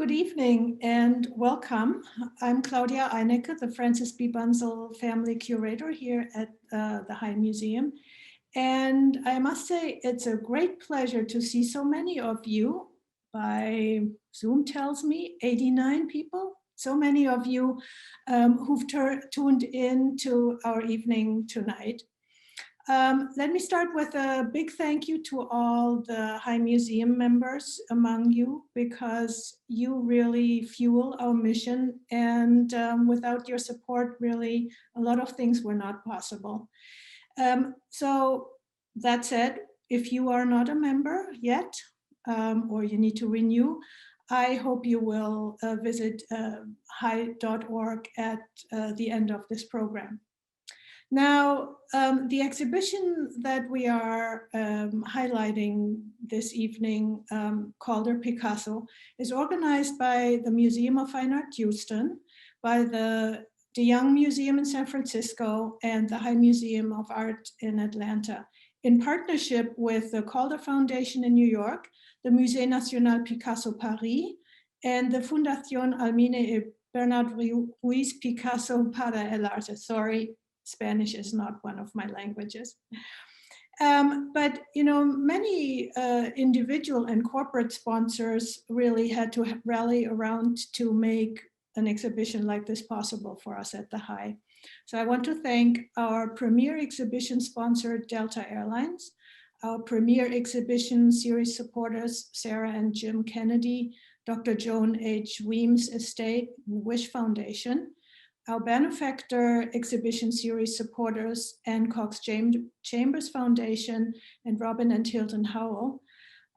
Good evening and welcome. I'm Claudia Einecke, the Francis B. Bunzel Family Curator here at the High Museum. And I must say, it's a great pleasure to see so many of you. By Zoom tells me 89 people, so many of you who've tuned in to our evening tonight. Let me start with a big thank you to all the High Museum members among you, because you really fuel our mission, and without your support, really, a lot of things were not possible. So that said, if you are not a member yet, or you need to renew, I hope you will visit high.org at the end of this program. Now, the exhibition that we are highlighting this evening, Calder Picasso, is organized by the Museum of Fine Art Houston, by the Young Museum in San Francisco, and the High Museum of Art in Atlanta, in partnership with the Calder Foundation in New York, the Musée National Picasso Paris, and the Fundación Almine y Bernard Ruiz Picasso para el Arte. Sorry, Spanish is not one of my languages. But you know, many individual and corporate sponsors really had to rally around to make an exhibition like this possible for us at the High. So I want to thank our premier exhibition sponsor, Delta Airlines, our premier exhibition series supporters, Sarah and Jim Kennedy, Dr. Joan H. Weems Estate, and Wish Foundation, our benefactor exhibition series supporters, Ann Cox Chambers Foundation and Robin and Hilton Howell,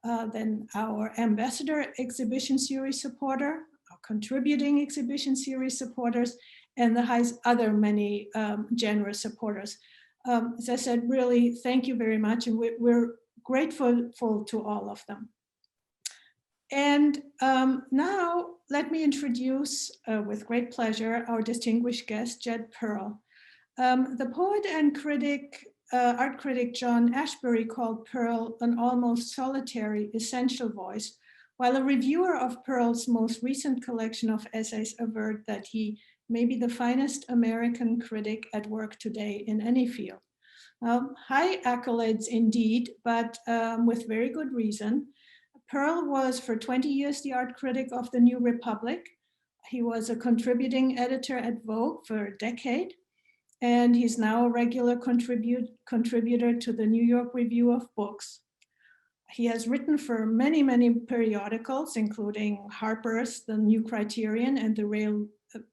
then our ambassador exhibition series supporter, our contributing exhibition series supporters, and the High's other many generous supporters. As I said, really, thank you very much, and we're grateful to all of them. And now let me introduce with great pleasure our distinguished guest, Jed Perl. The poet and critic, art critic John Ashbery called Perl an almost solitary, essential voice, while a reviewer of Perl's most recent collection of essays averred that he may be the finest American critic at work today in any field. High accolades indeed, but with very good reason. Perl was for 20 years the art critic of the New Republic. He was a contributing editor at Vogue for a decade, and he's now a regular contributor to the New York Review of Books. He has written for many, many periodicals, including Harper's, the New Criterion, and the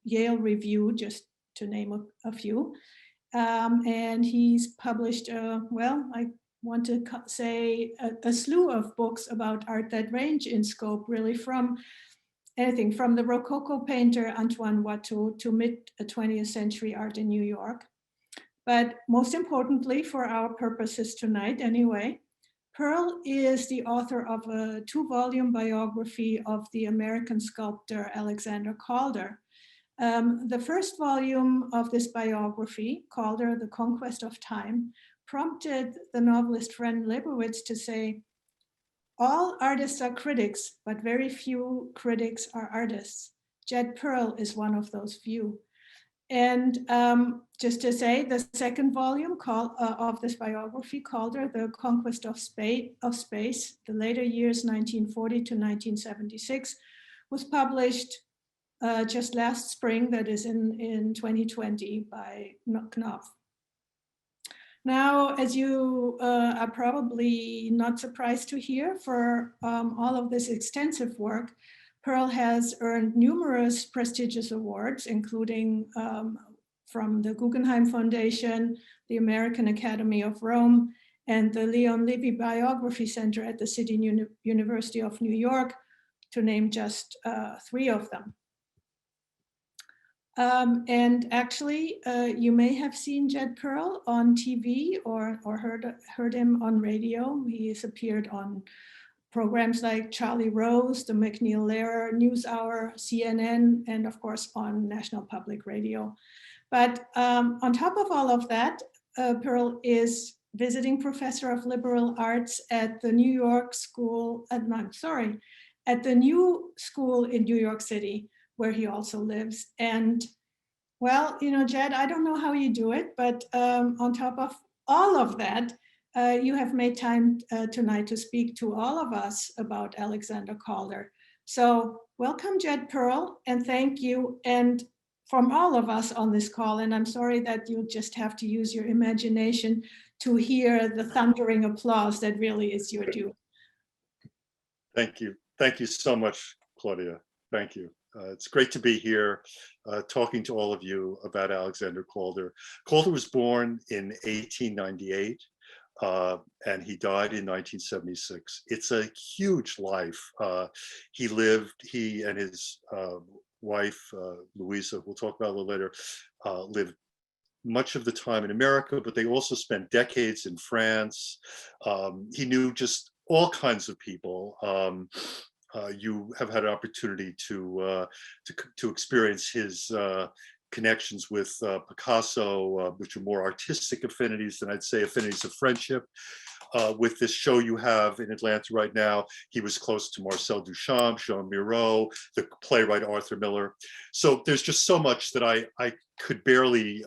Yale Review, just to name a few. And he's published, I want to say a slew of books about art that range in scope, really from anything from the Rococo painter Antoine to mid-20th century art in New York. But most importantly, for our purposes tonight anyway, Perl is the author of a 2-volume biography of the American sculptor Alexander Calder. The first volume of this biography, Calder, The Conquest of Time, prompted the novelist Fran Lebowitz to say, all artists are critics, but very few critics are artists. Jed Perl is one of those few. And just to say, the second volume of this biography, Calder, The Conquest of Space, the later years 1940 to 1976, was published just last spring, that is in 2020 by Knopf. Now, as you are probably not surprised to hear, for all of this extensive work, Perl has earned numerous prestigious awards, including from the Guggenheim Foundation, the American Academy of Rome, and the Leon Levy Biography Center at the City University of New York, to name just 3 of them. And actually, you may have seen Jed Perl on TV or heard him on radio. He has appeared on programs like Charlie Rose, the McNeil Lehrer NewsHour, CNN, and of course on National Public Radio. But on top of all of that, Perl is visiting professor of liberal arts at the New York School, at the new school in New York City, where he also lives. And well, Jed, I don't know how you do it, but on top of all of that, you have made time tonight to speak to all of us about Alexander Calder. So welcome, Jed Perl, and thank you. And from all of us on this call, and I'm sorry that you just have to use your imagination to hear the thundering applause that really is your due. Thank you. Thank you so much, Claudia. Thank you. It's great to be here talking to all of you about Alexander Calder. Calder was born in 1898 and he died in 1976. It's a huge life. He and his wife, Louisa, we'll talk about a little later, lived much of the time in America, but they also spent decades in France. He knew just all kinds of people. You have had an opportunity to experience his connections with Picasso, which are more artistic affinities than I'd say affinities of friendship. With this show you have in Atlanta right now, he was close to Marcel Duchamp, Jean Miro, the playwright Arthur Miller. So there's just so much that I could barely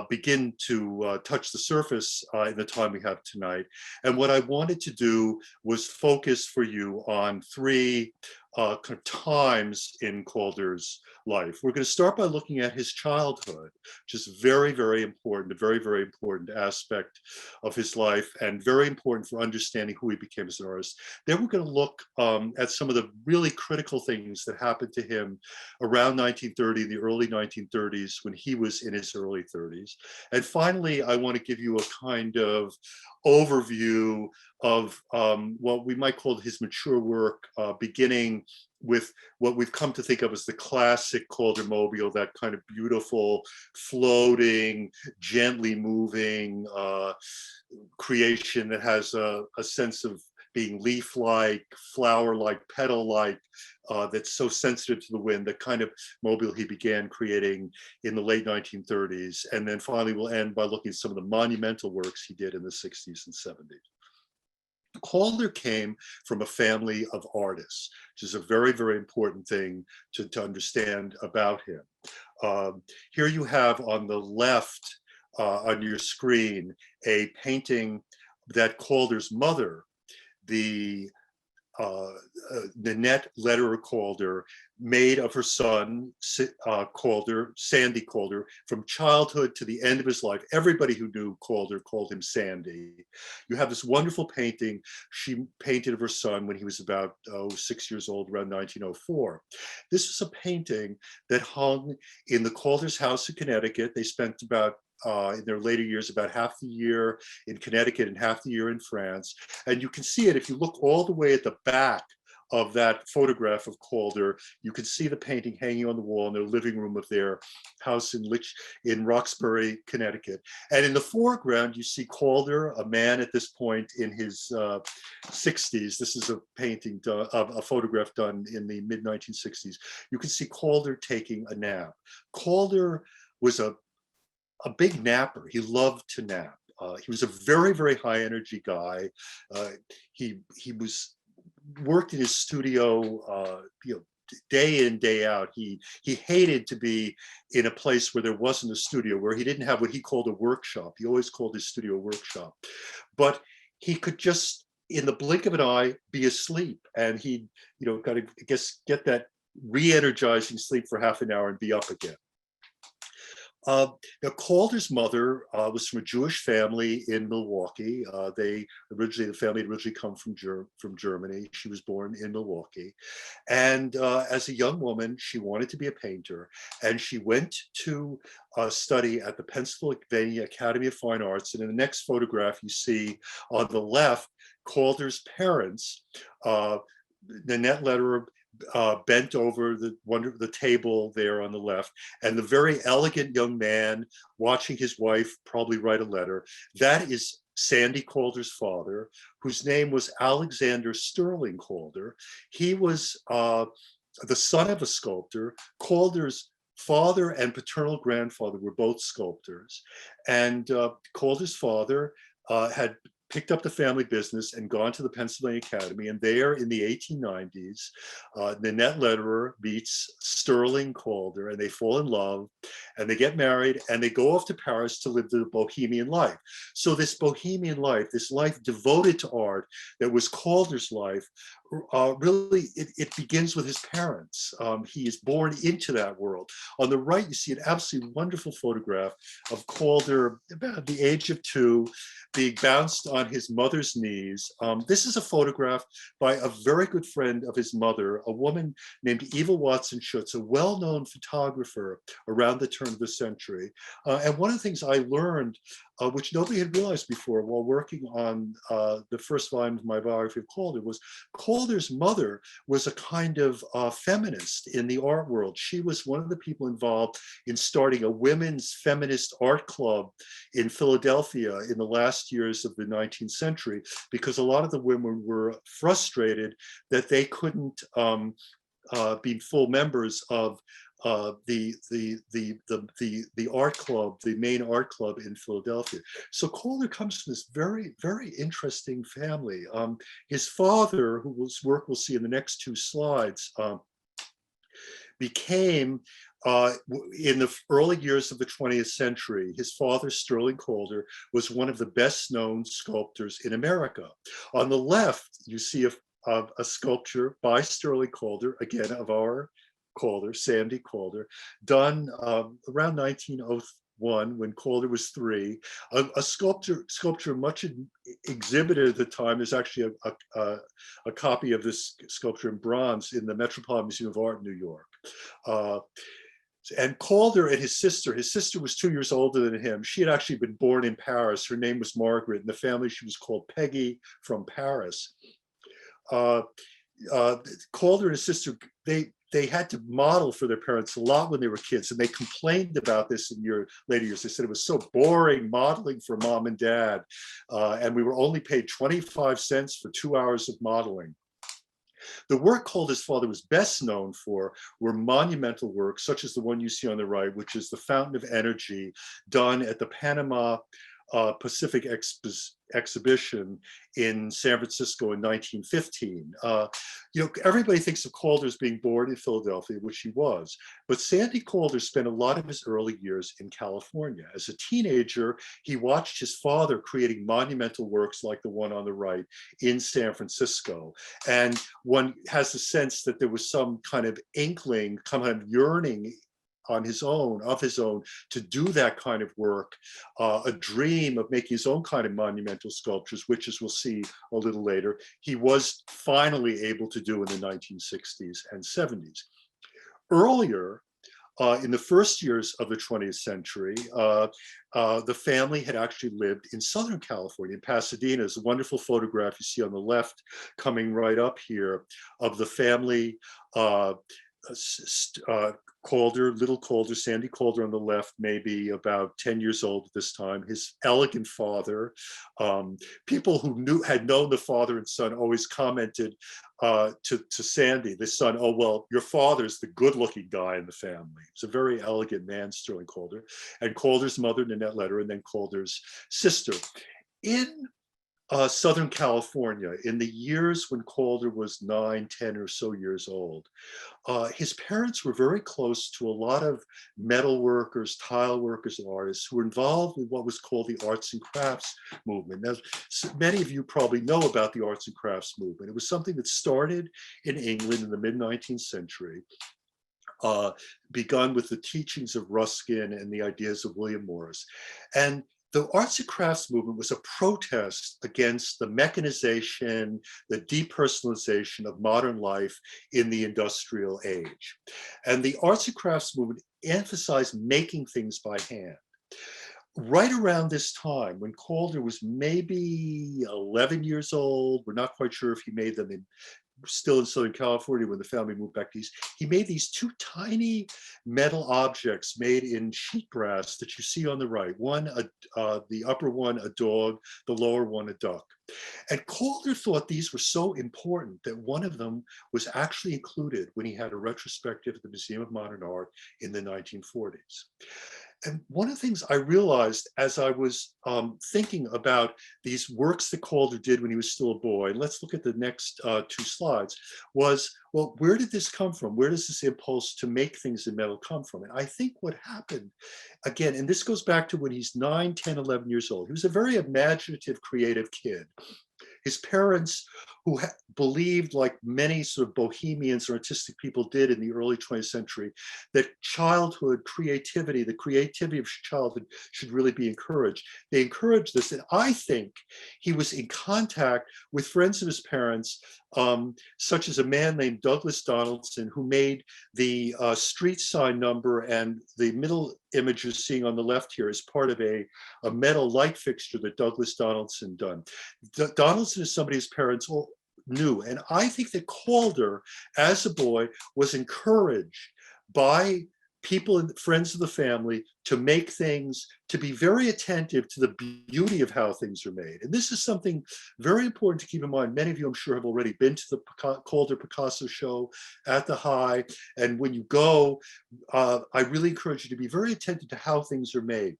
begin to touch the surface in the time we have tonight. And what I wanted to do was focus for you on three kind of times in Calder's life. We're going to start by looking at his childhood, which is very, very important, a very, very important aspect of his life and very important for understanding who he became as an artist. Then we're going to look at some of the really critical things that happened to him around 1930, the early 1930s, when he was in his early 30s. And finally, I want to give you a kind of overview of what we might call his mature work, beginning with what we've come to think of as the classic Caldermobile, that kind of beautiful, floating, gently moving creation that has a sense of being leaf-like, flower-like, petal-like, that's so sensitive to the wind, the kind of mobile he began creating in the late 1930s. And then finally we'll end by looking at some of the monumental works he did in the 60s and 70s. Calder came from a family of artists, which is a very, very important thing to understand about him. Here you have on the left on your screen a painting that Calder's mother, the Nanette Lederer Calder, made of her son, Calder, Sandy Calder, from childhood to the end of his life. Everybody who knew Calder called him Sandy. You have this wonderful painting she painted of her son when he was about 6 years old, around 1904. This is a painting that hung in the Calder's house in Connecticut. They spent about in their later years, about half the year in Connecticut and half the year in France. And you can see it if you look all the way at the back of that photograph of Calder. You can see the painting hanging on the wall in their living room of their house in Roxbury, Connecticut. And in the foreground, you see Calder, a man at this point in his 60s. This is a painting, a photograph done in the mid-1960s. You can see Calder taking a nap. Calder was a big napper. He loved to nap. He was a very, very high energy guy. He worked in his studio, day in, day out. He hated to be in a place where there wasn't a studio, where he didn't have what he called a workshop. He always called his studio a workshop. But he could just, in the blink of an eye, be asleep, and he'd, kind of get that re-energizing sleep for half an hour and be up again. Now, Calder's mother was from a Jewish family in Milwaukee. The family had originally come from Germany. She was born in Milwaukee. And as a young woman, she wanted to be a painter. And she went to study at the Pennsylvania Academy of Fine Arts. And in the next photograph, you see on the left, Calder's parents, Nanette Lederer, bent over the table there on the left, and the very elegant young man watching his wife probably write a letter. That is Sandy Calder's father, whose name was Alexander Sterling Calder. He was the son of a sculptor. Calder's father and paternal grandfather were both sculptors, and Calder's father had picked up the family business and gone to the Pennsylvania Academy. And there in the 1890s, Nanette Lederer meets Sterling Calder, and they fall in love, and they get married, and they go off to Paris to live the bohemian life. So this bohemian life, this life devoted to art that was Calder's life, really, it begins with his parents. He is born into that world. On the right, you see an absolutely wonderful photograph of Calder about the age of 2, being bounced on his mother's knees. This is a photograph by a very good friend of his mother, a woman named Eva Watson Schutz, a well-known photographer around the turn of the century. And one of the things I learned, which nobody had realized before while working on the first volume of my biography of Calder, was Calder's mother was a kind of feminist in the art world. She was one of the people involved in starting a women's feminist art club in Philadelphia in the last years of the 19th century, because a lot of the women were frustrated that they couldn't be full members of the art club, the main art club in Philadelphia. So Calder comes from this very, very interesting family. His father, whose work we'll see in the next 2 slides, became, in the early years of the 20th century, his father, Sterling Calder, was one of the best known sculptors in America. On the left, you see a sculpture by Sterling Calder, again, of our Calder, Sandy Calder, done around 1901 when Calder was 3. A sculpture much exhibited at the time. There's actually a copy of this sculpture in bronze in the Metropolitan Museum of Art in New York. And Calder and his sister was 2 years older than him. She had actually been born in Paris. Her name was Margaret. In the family, she was called Peggy from Paris. Calder and his sister, they had to model for their parents a lot when they were kids, and they complained about this in later years. They said it was so boring modeling for mom and dad, and we were only paid 25 cents for 2 hours of modeling. The work Calder's father was best known for were monumental works, such as the one you see on the right, which is the Fountain of Energy, done at the Panama Pacific exhibition in San Francisco in 1915. Everybody thinks of Calder as being born in Philadelphia, which he was, but Sandy Calder spent a lot of his early years in California. As a teenager, he watched his father creating monumental works like the one on the right in San Francisco. And one has the sense that there was some kind of inkling, kind of yearning of his own, to do that kind of work, a dream of making his own kind of monumental sculptures, which, as we'll see a little later, he was finally able to do in the 1960s and 70s. Earlier, in the first years of the 20th century, the family had actually lived in Southern California, in Pasadena. There's a wonderful photograph you see on the left coming right up here of the family, little Calder, Sandy Calder on the left, maybe about 10 years old at this time. His elegant father. People who had known the father and son always commented to Sandy, the son, "Oh, well, your father's the good-looking guy in the family." He's a very elegant man, Sterling Calder. And Calder's mother, Nanette Lederer, and then Calder's sister. In Southern California, in the years when Calder was 9, 10 or so years old, his parents were very close to a lot of metal workers, tile workers, and artists who were involved in what was called the arts and crafts movement. Now, many of you probably know about the arts and crafts movement. It was something that started in England in the mid-19th century, begun with the teachings of Ruskin and the ideas of William Morris. And the arts and crafts movement was a protest against the mechanization, the depersonalization of modern life in the industrial age. And the arts and crafts movement emphasized making things by hand. Right around this time, when Calder was maybe 11 years old, we're not quite sure if he made them still in Southern California when the family moved back east, he made these 2 tiny metal objects made in sheet brass that you see on the right. The upper one, a dog, the lower one, a duck. And Calder thought these were so important that one of them was actually included when he had a retrospective at the Museum of Modern Art in the 1940s. And one of the things I realized as I was thinking about these works that Calder did when he was still a boy, and let's look at the next two slides, was, well, where did this come from? Where does this impulse to make things in metal come from? And I think what happened, again, and this goes back to when he's 9, 10, 11 years old. He was a very imaginative, creative kid. His parents, who believed, like many sort of bohemians or artistic people did in the early 20th century, that childhood creativity, the creativity of childhood should really be encouraged. They encouraged this. And I think he was in contact with friends of his parents, such as a man named Douglas Donaldson, who made the street sign number, and the middle image you're seeing on the left here is part of a metal light fixture that Douglas Donaldson done. Donaldson is somebody his parents all knew. And I think that Calder, as a boy, was encouraged by people and friends of the family to make things, to be very attentive to the beauty of how things are made. And this is something very important to keep in mind. Many of you, I'm sure, have already been to the Calder Picasso show at the High. And when you go, I really encourage you to be very attentive to how things are made.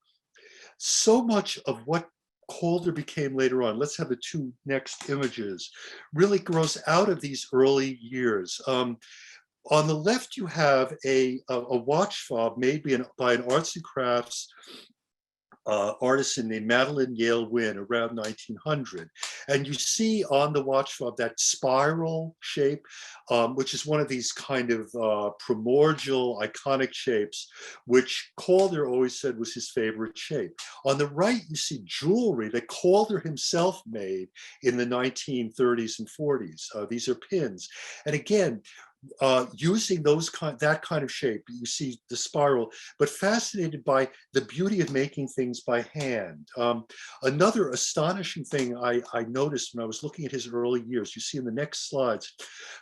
So much of what Calder became later on, let's have the two next images, really grows out of these early years. On the left, you have a watch fob made by an arts and crafts artisan named Madeline Yale Wynn around 1900. And you see on the watch fob that spiral shape, which is one of these kind of primordial iconic shapes, which Calder always said was his favorite shape. On the right, you see jewelry that Calder himself made in the 1930s and 40s. These are pins. And again, using that kind of shape, you see the spiral, but fascinated by the beauty of making things by hand. Another astonishing thing I noticed when I was looking at his early years, you see in the next slides,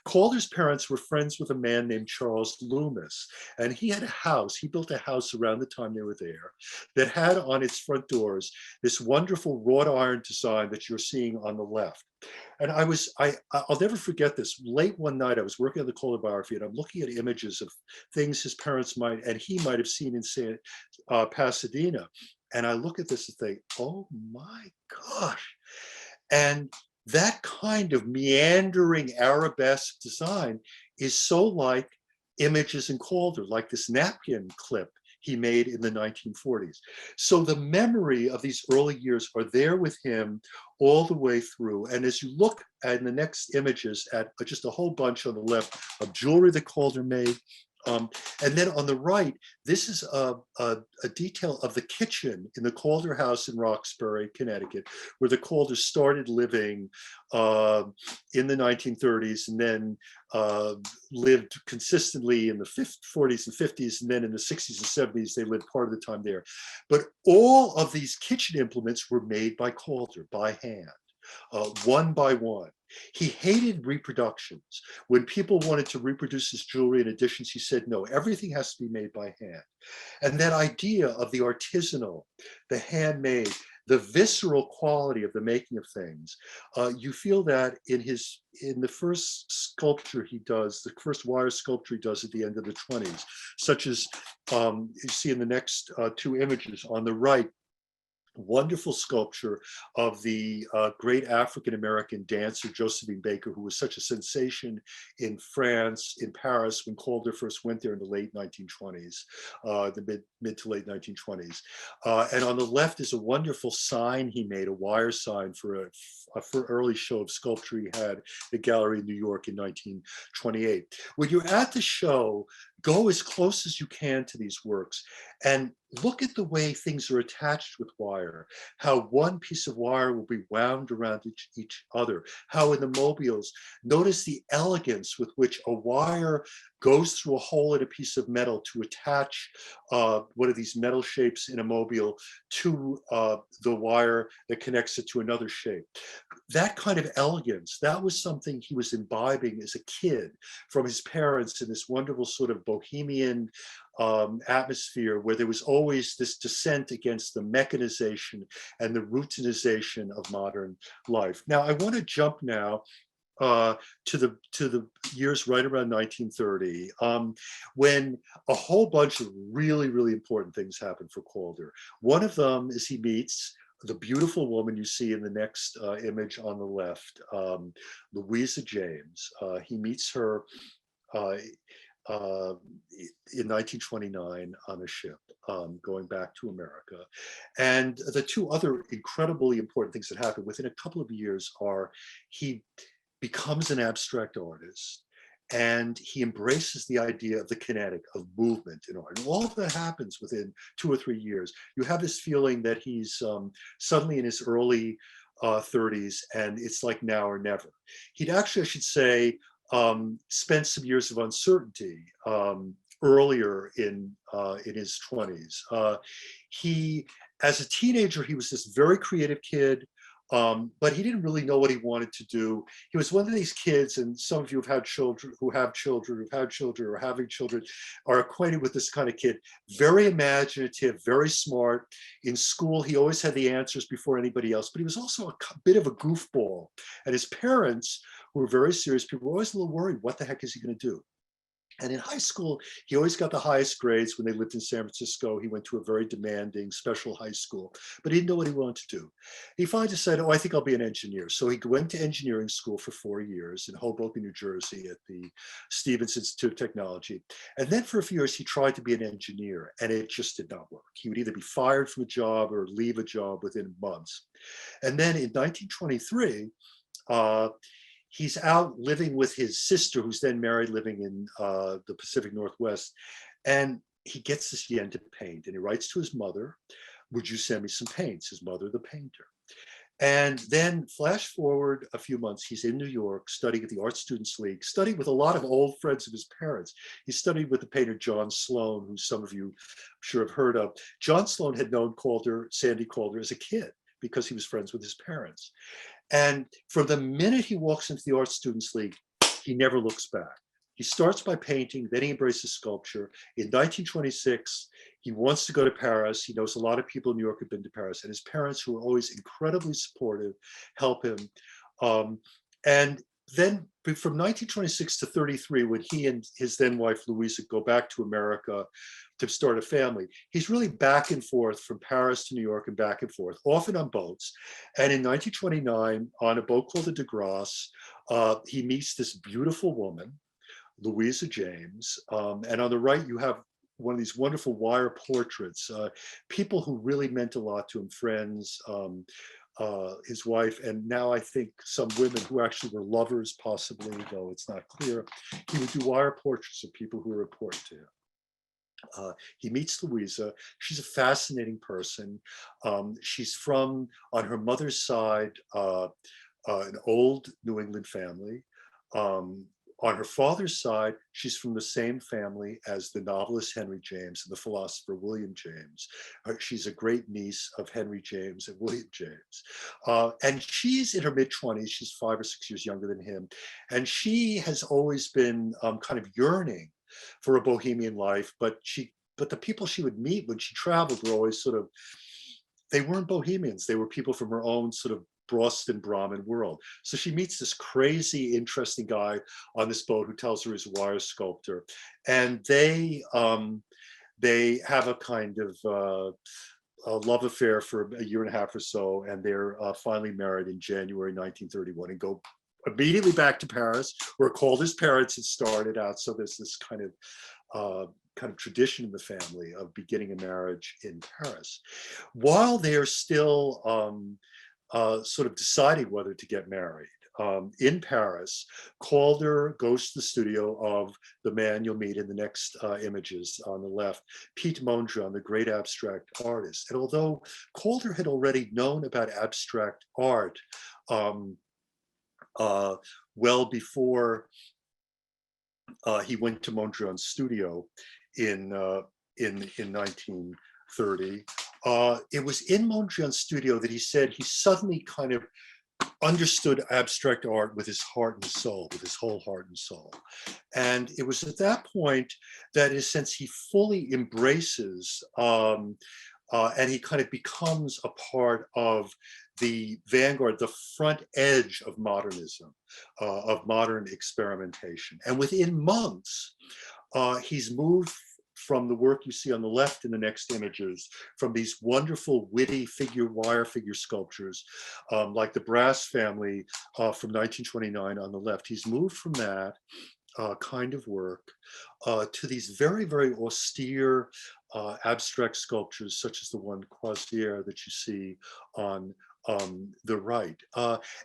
Calder's parents were friends with a man named Charles Loomis, and he had a house. He built a house around the time they were there that had on its front doors this wonderful wrought iron design that you're seeing on the left. And I'll never forget this. Late one night, I was working on the Calder biography, and I'm looking at images of things his parents and he might have seen in Pasadena. And I look at this and think, oh my gosh. And that kind of meandering arabesque design is so like images in Calder, like this napkin clip he made in the 1940s. So the memory of these early years are there with him all the way through. And as you look at the next images at just a whole bunch on the left of jewelry that Calder made, and then on the right, this is a detail of the kitchen in the Calder house in Roxbury, Connecticut, where the Calders started living in the 1930s, and then lived consistently in the 40s and 50s, and then in the 60s and 70s, they lived part of the time there. But all of these kitchen implements were made by Calder, by hand, one by one. He hated reproductions. When people wanted to reproduce his jewelry and additions, he said, no, everything has to be made by hand. And that idea of the artisanal, the handmade, the visceral quality of the making of things, you feel that in the first sculpture he does, the first wire sculpture he does at the end of the 20s, such as you see in the next two images on the right, wonderful sculpture of the great African-American dancer Josephine Baker, who was such a sensation in France, in Paris, when Calder first went there in the late 1920s, the mid to late 1920s. And on the left is a wonderful sign he made, a wire sign for an early show of sculpture he had at the gallery in New York in 1928. When you're at the show, go as close as you can to these works and look at the way things are attached with wire, how one piece of wire will be wound around each other, how in the mobiles, notice the elegance with which a wire goes through a hole in a piece of metal to attach one of these metal shapes in a mobile to the wire that connects it to another shape. That kind of elegance, that was something he was imbibing as a kid from his parents in this wonderful sort of bohemian atmosphere where there was always this dissent against the mechanization and the routinization of modern life. Now, I want to jump now to the years right around 1930, when a whole bunch of really, really important things happen for Calder. One of them is he meets the beautiful woman you see in the next image on the left, Louisa James. He meets her in 1929 on a ship going back to America. And the two other incredibly important things that happen within a couple of years are he becomes an abstract artist, and he embraces the idea of the kinetic, of movement in art. And all of that happens within 2 or 3 years. You have this feeling that he's suddenly in his early 30s, and it's like now or never. He'd actually, I should say, spent some years of uncertainty earlier in his 20s. He, as a teenager, he was this very creative kid. But he didn't really know what he wanted to do. He was one of these kids, and some of you have had children, who have children, who've had children, or having children, are acquainted with this kind of kid. Very imaginative, very smart. In school, he always had the answers before anybody else, but he was also a bit of a goofball. And his parents, who were very serious people, were always a little worried, what the heck is he going to do? And in high school, he always got the highest grades. When they lived in San Francisco, he went to a very demanding special high school, but he didn't know what he wanted to do. He finally decided, oh, I think I'll be an engineer. So he went to engineering school for 4 years in Hoboken, New Jersey at the Stevens Institute of Technology. And then for a few years, he tried to be an engineer, and it just did not work. He would either be fired from a job or leave a job within months. And then in 1923, he's out living with his sister, who's then married, living in the Pacific Northwest. And he gets this yen to paint. And he writes to his mother, would you send me some paints? His mother, the painter. And then flash forward a few months, he's in New York studying at the Art Students League, studying with a lot of old friends of his parents. He studied with the painter John Sloan, who some of you I'm sure have heard of. John Sloan had known Calder, Sandy Calder, as a kid because he was friends with his parents. And from the minute he walks into the Art Students League, he never looks back. He starts by painting, then he embraces sculpture. In 1926, he wants to go to Paris. He knows a lot of people in New York have been to Paris, and his parents, who are always incredibly supportive, help him. And then from 1926 to 33, when he and his then wife, Louisa, go back to America to start a family, he's really back and forth from Paris to New York and back and forth, often on boats. And in 1929, on a boat called the De Grasse, he meets this beautiful woman, Louisa James. And on the right, you have one of these wonderful wire portraits, people who really meant a lot to him, friends, his wife, and now I think some women who actually were lovers, possibly, though it's not clear. He would do wire portraits of people who were important to him. He meets Louisa. She's a fascinating person. She's from, on her mother's side, an old New England family. On her father's side, she's from the same family as the novelist Henry James and the philosopher William James. She's a great niece of Henry James and William James. And she's in her mid-20s. She's 5 or 6 years younger than him. And she has always been kind of yearning for a bohemian life, but the people she would meet when she traveled were always sort of, they weren't bohemians. They were people from her own sort of Boston Brahmin world. So she meets this crazy, interesting guy on this boat who tells her he's a wire sculptor. And they have a kind of a love affair for a year and a half or so. And they're finally married in January 1931 and go immediately back to Paris, where Calder's parents had started out. So there's this kind of tradition in the family of beginning a marriage in Paris. While they're still sort of deciding whether to get married in Paris, Calder goes to the studio of the man you'll meet in the next images on the left, Piet Mondrian, the great abstract artist. And although Calder had already known about abstract art well before he went to Mondrian's studio in 1930, it was in Mondrian's studio that he said he suddenly kind of understood abstract art with his heart and soul, with his whole heart and soul. And it was at that point that, in a sense, he fully embraces and he kind of becomes a part of the vanguard, the front edge of modernism, of modern experimentation. And within months, he's moved from the work you see on the left in the next images, from these wonderful, witty wire figure sculptures, like the Brass Family from 1929 on the left. He's moved from that kind of work to these very, very austere abstract sculptures, such as the one Croisière that you see on the right.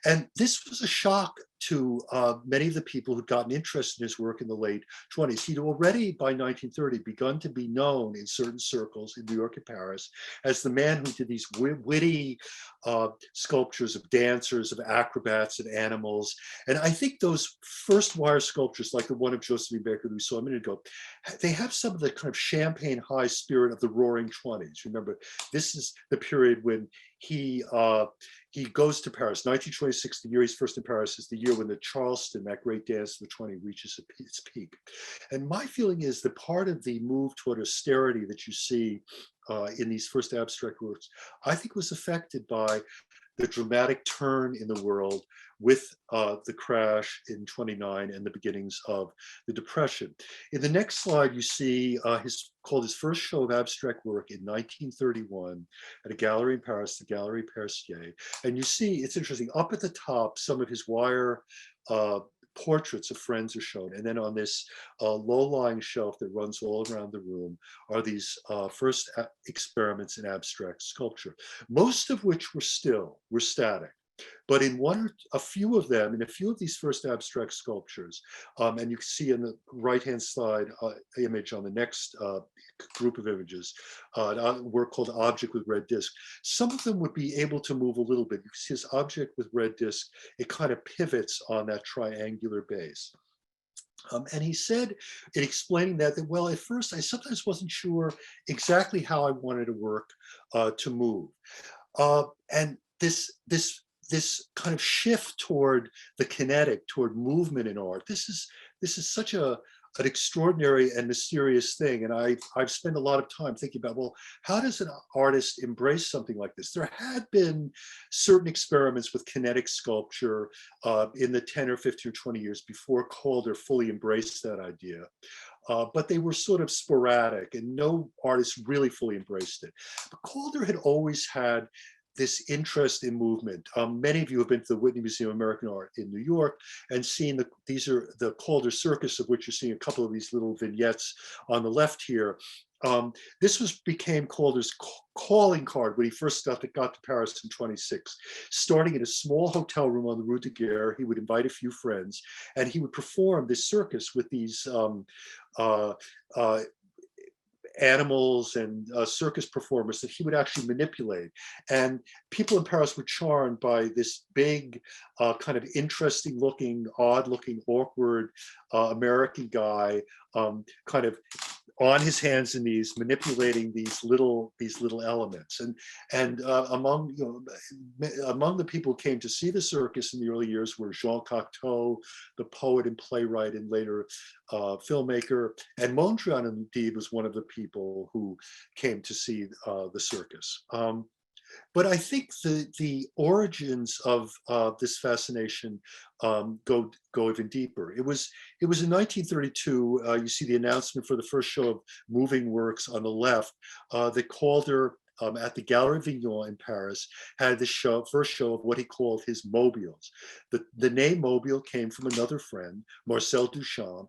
And this was a shock to many of the people who'd gotten interested in his work in the late 20s. He'd already, by 1930, begun to be known in certain circles in New York and Paris as the man who did these witty sculptures of dancers, of acrobats, and animals. And I think those first wire sculptures, like the one of Josephine Baker that we saw a minute ago, they have some of the kind of champagne high spirit of the Roaring 20s. Remember, this is the period when he goes to Paris. 1926, the year he's first in Paris, is the year when the Charleston, that great dance of the 20, reaches its peak. And my feeling is that part of the move toward austerity that you see in these first abstract works, I think was affected by the dramatic turn in the world with the crash in 29 and the beginnings of the Depression. In the next slide, you see his first show of abstract work in 1931 at a gallery in Paris, the Galerie Percier. And you see, it's interesting, up at the top, some of his wire portraits of friends are shown. And then on this low-lying shelf that runs all around the room are these first experiments in abstract sculpture, most of which were static. But in a few of them, in a few of these first abstract sculptures, and you can see in the right-hand side image on the next group of images, a work called Object with Red Disc. Some of them would be able to move a little bit. You can see this object with red disc, it kind of pivots on that triangular base. And he said, in explaining that, well, at first I sometimes wasn't sure exactly how I wanted to work to move. And this kind of shift toward the kinetic, toward movement in art, this is such an extraordinary and mysterious thing. And I've spent a lot of time thinking about, well, how does an artist embrace something like this? There had been certain experiments with kinetic sculpture in the 10 or 15 or 20 years before Calder fully embraced that idea. But they were sort of sporadic and no artist really fully embraced it. But Calder had always had this interest in movement. Many of you have been to the Whitney Museum of American Art in New York and seen these are the Calder Circus, of which you're seeing a couple of these little vignettes on the left here. This became Calder's calling card when he first got to Paris in 26. Starting in a small hotel room on the Rue de Guerre, he would invite a few friends and he would perform this circus with these animals and circus performers that he would actually manipulate. And people in Paris were charmed by this big, kind of interesting looking, odd looking, awkward American guy, kind of on his hands and knees, manipulating these little elements. And among the people who came to see the circus in the early years were Jean Cocteau, the poet and playwright and later filmmaker, and Mondrian indeed was one of the people who came to see the circus. But I think the origins of this fascination go even deeper. It was in 1932. You see the announcement for the first show of moving works on the left that Calder at the Galerie Vignon in Paris had this first show of what he called his mobiles. The name mobile came from another friend, Marcel Duchamp,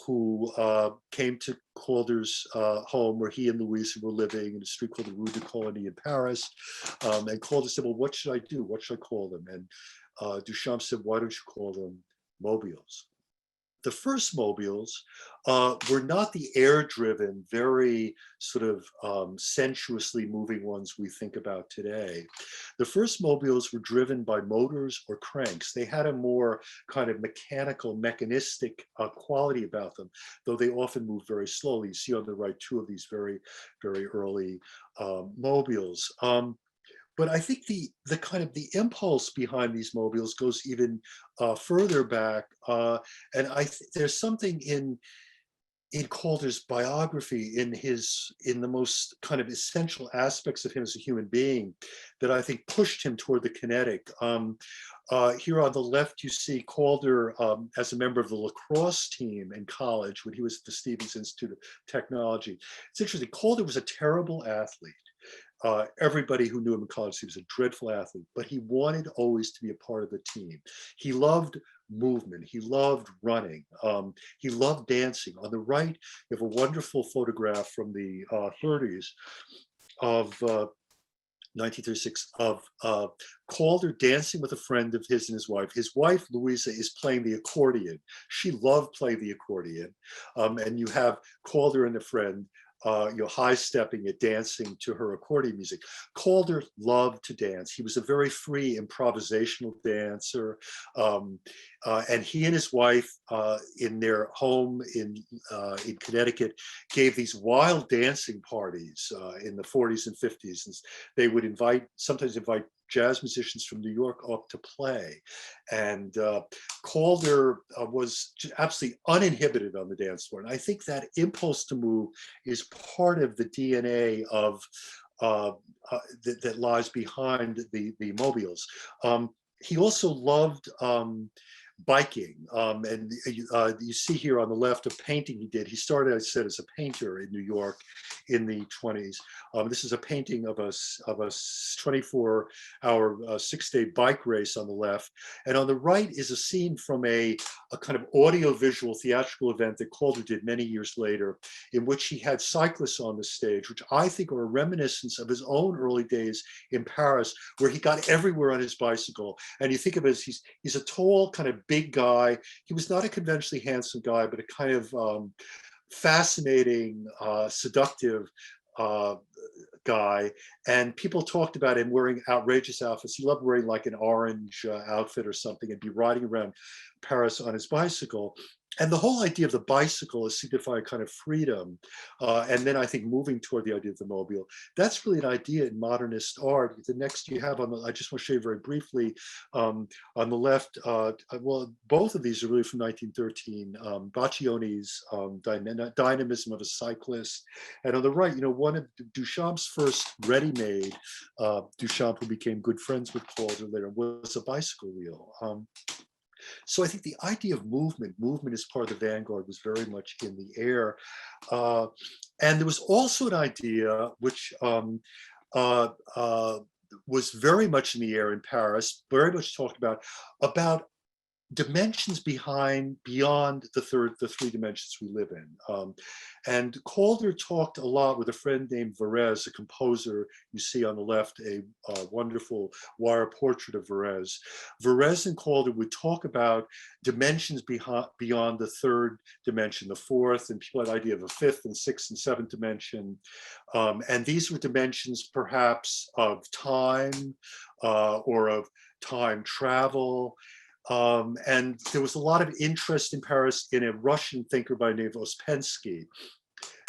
who came to Calder's home where he and Louise were living in a street called the Rue de Coligny in Paris. And Calder said, well, what should I do? What should I call them? And Duchamp said, why don't you call them mobiles? The first mobiles were not the air-driven, very sort of sensuously moving ones we think about today. The first mobiles were driven by motors or cranks. They had a more kind of mechanical, mechanistic quality about them, though they often moved very slowly. You see on the right two of these very, very early mobiles. But I think the kind of the impulse behind these mobiles goes even further back, and there's something in in Calder's biography, in the most kind of essential aspects of him as a human being, that I think pushed him toward the kinetic. Here on the left, you see Calder as a member of the lacrosse team in college when he was at the Stevens Institute of Technology. It's interesting, Calder was a terrible athlete. Everybody who knew him in college, he was a dreadful athlete, but he wanted always to be a part of the team. He loved movement. He loved running. He loved dancing. On the right, you have a wonderful photograph from the 30s of 1936 of Calder dancing with a friend of his and his wife. His wife, Louisa, is playing the accordion. She loved playing the accordion. And you have Calder and a friend high stepping it, dancing to her accordion music. Calder loved to dance. He was a very free improvisational dancer. And he and his wife in their home in Connecticut gave these wild dancing parties in the 40s and 50s. And they would sometimes invite jazz musicians from New York up to play. And Calder was absolutely uninhibited on the dance floor. And I think that impulse to move is part of the DNA of that lies behind the mobiles. He also loved biking. And you see here on the left a painting he did. He started, I said, as a painter in New York in the 20s. This is a painting of a 24-hour, 6-day bike race on the left. And on the right is a scene from a kind of audio-visual theatrical event that Calder did many years later, in which he had cyclists on the stage, which I think are a reminiscence of his own early days in Paris, where he got everywhere on his bicycle. And you think of it as he's a tall, kind of big guy. He was not a conventionally handsome guy, but a kind of fascinating, seductive guy. And people talked about him wearing outrageous outfits. He loved wearing like an orange outfit or something and be riding around Paris on his bicycle. And the whole idea of the bicycle is signifying kind of freedom. And then I think moving toward the idea of the mobile, that's really an idea in modernist art. The next you have I just want to show you very briefly, on the left, well, both of these are really from 1913, Baccioni's Dynamism of a Cyclist. And on the right, one of Duchamp's first ready-made, Duchamp, who became good friends with Calder later, was a bicycle wheel. So I think the idea of movement is part of the vanguard, was very much in the air. And there was also an idea which was very much in the air in Paris, very much talked about dimensions beyond the three dimensions we live in. And Calder talked a lot with a friend named Varese, a composer. You see on the left a wonderful wire portrait of Varese. Varese and Calder would talk about dimensions beyond the third dimension, the fourth, and people had the idea of a fifth and sixth and seventh dimension. And these were dimensions perhaps of time or of time travel. And there was a lot of interest in Paris in a Russian thinker by the name of Ouspensky.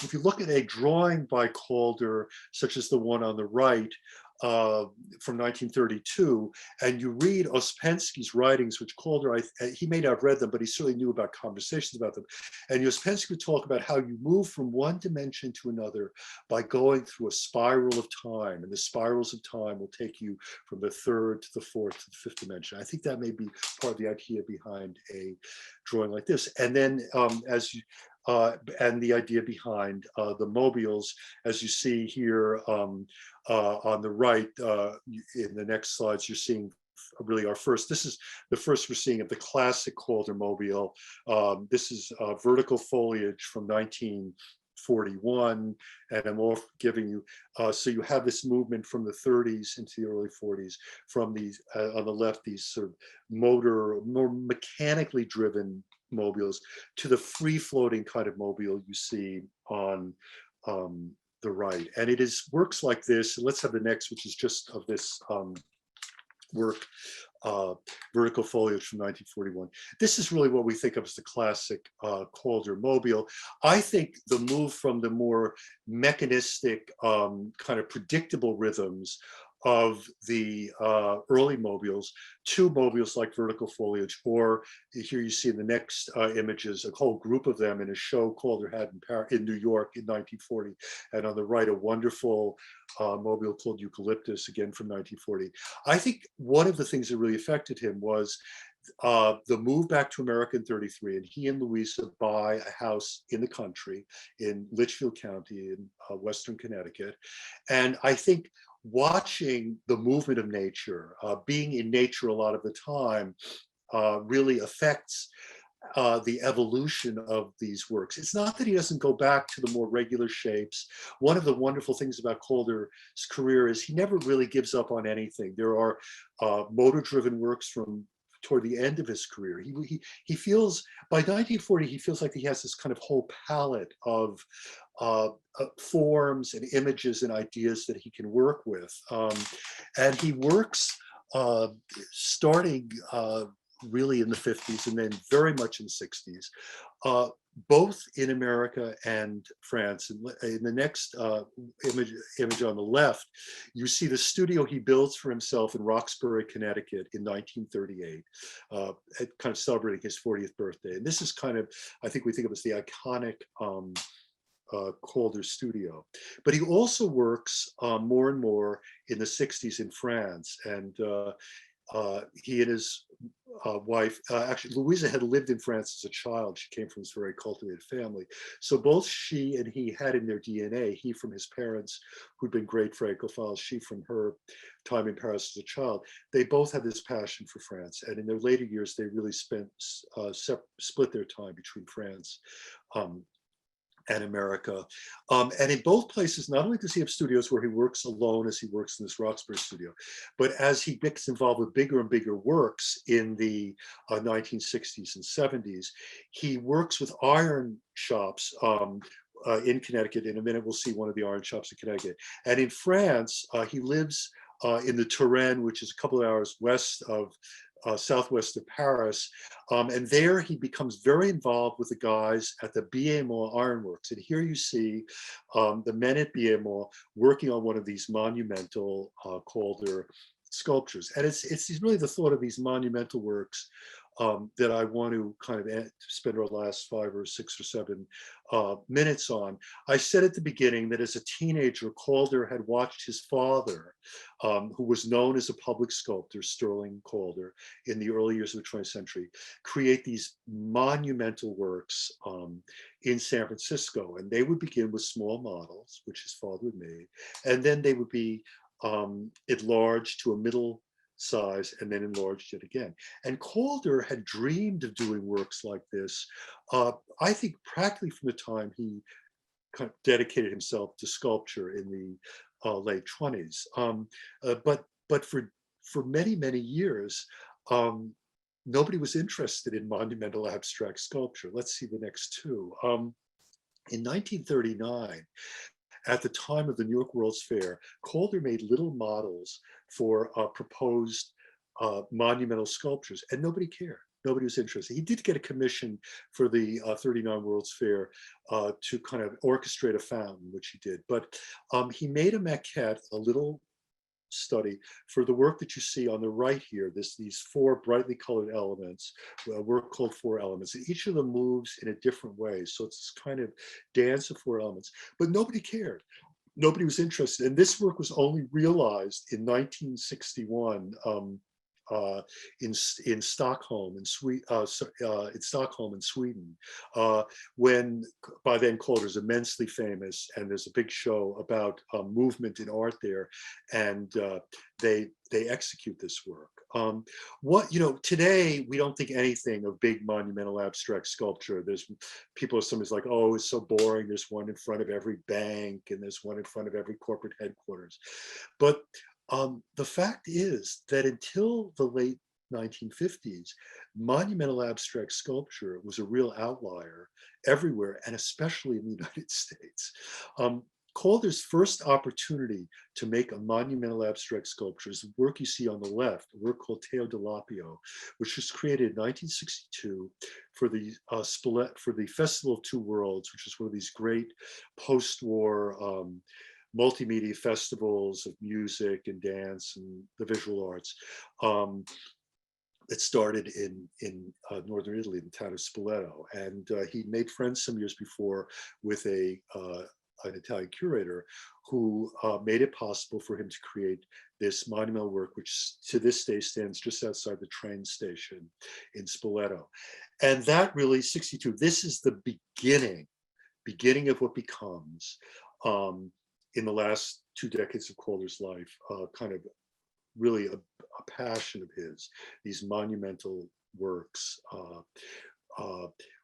If you look at a drawing by Calder, such as the one on the right, from 1932, and you read Ouspensky's writings, which Calder, he may not have read them, but he certainly knew about conversations about them. And Ouspensky would talk about how you move from one dimension to another by going through a spiral of time, and the spirals of time will take you from the third to the fourth to the fifth dimension. I think that may be part of the idea behind a drawing like this. And then and the idea behind the mobiles, as you see here on the right, in the next slides, you're seeing really this is the first we're seeing of the classic Calder mobile. This is vertical foliage from 1941, and I'm all giving you, so you have this movement from the 30s into the early 40s, from these, on the left, these sort of more mechanically driven mobiles, to the free-floating kind of mobile you see on the right. And it works like this. Let's have the next, which is just of this work, vertical foliage from 1941. This is really what we think of as the classic Calder mobile. I think the move from the more mechanistic, kind of predictable rhythms of the early mobiles to mobiles like Vertical Foliage, or here you see in the next images, a whole group of them in a show Calder had in New York in 1940. And on the right, a wonderful mobile called Eucalyptus, again from 1940. I think one of the things that really affected him was the move back to America in 33, and he and Louisa buy a house in the country in Litchfield County in Western Connecticut. And I think watching the movement of nature, being in nature a lot of the time, really affects the evolution of these works. It's not that he doesn't go back to the more regular shapes. One of the wonderful things about Calder's career is he never really gives up on anything. There are motor-driven works from toward the end of his career. He feels, by 1940, he feels like he has this kind of whole palette of forms and images and ideas that he can work with. And he works starting really in the 50s and then very much in the 60s, both in America and France. In the next image on the left, you see the studio he builds for himself in Roxbury, Connecticut in 1938, kind of celebrating his 40th birthday. And this is kind of, I think we think of as the iconic Calder studio. But he also works more and more in the 60s in France. And he and his wife, actually Louisa had lived in France as a child. She came from this very cultivated family. So both she and he had in their DNA, he from his parents who'd been great Francophiles, she from her time in Paris as a child, they both had this passion for France. And in their later years, they really split their time between France and America. And in both places, not only does he have studios where he works alone as he works in this Roxbury studio, but as he gets involved with bigger and bigger works in the 1960s and 70s, he works with iron shops in Connecticut. In a minute, we'll see one of the iron shops in Connecticut. And in France, he lives in the Touraine, which is a couple of hours west of southwest of Paris. And there he becomes very involved with the guys at the Biémont Ironworks. And here you see the men at Biémont working on one of these monumental Calder sculptures. And it's really the thought of these monumental works that I want to kind of spend our last 5 or 6 or 7 minutes on. I said at the beginning that as a teenager, Calder had watched his father, who was known as a public sculptor, Sterling Calder, in the early years of the 20th century, create these monumental works in San Francisco. And they would begin with small models, which his father had made, and then they would be enlarged to a middle size and then enlarged yet again. And Calder had dreamed of doing works like this, I think practically from the time he kind of dedicated himself to sculpture in the late 20s. But for many, many years, nobody was interested in monumental abstract sculpture. Let's see the next two. In 1939, at the time of the New York World's Fair, Calder made little models for proposed monumental sculptures, and nobody cared. Nobody was interested. He did get a commission for the 39 World's Fair to kind of orchestrate a fountain, which he did. But he made a maquette, a little study, for the work that you see on the right here, these 4 brightly colored elements, work called 4 elements. And each of them moves in a different way. So it's this kind of dance of 4 elements, but nobody cared. Nobody was interested. And this work was only realized in 1961 in Stockholm, in Stockholm, in Sweden, when by then Calder's immensely famous, and there's a big show about movement in art there, and they execute this work. Today we don't think anything of big monumental abstract sculpture. There's people, somebody's like, oh, it's so boring. There's one in front of every bank, and there's one in front of every corporate headquarters. But the fact is that until the late 1950s, monumental abstract sculpture was a real outlier everywhere, and especially in the United States. Calder's first opportunity to make a monumental abstract sculpture is the work you see on the left, a work called Teo de Lapio, which was created in 1962 for the Festival of Two Worlds, which is one of these great post-war multimedia festivals of music and dance and the visual arts. That started in northern Italy, in the town of Spoleto, and he made friends some years before with an Italian curator who made it possible for him to create this monumental work, which to this day stands just outside the train station in Spoleto. And that really, 62, this is the beginning of what becomes, in the last 2 decades of Calder's life, kind of really a passion of his, these monumental works,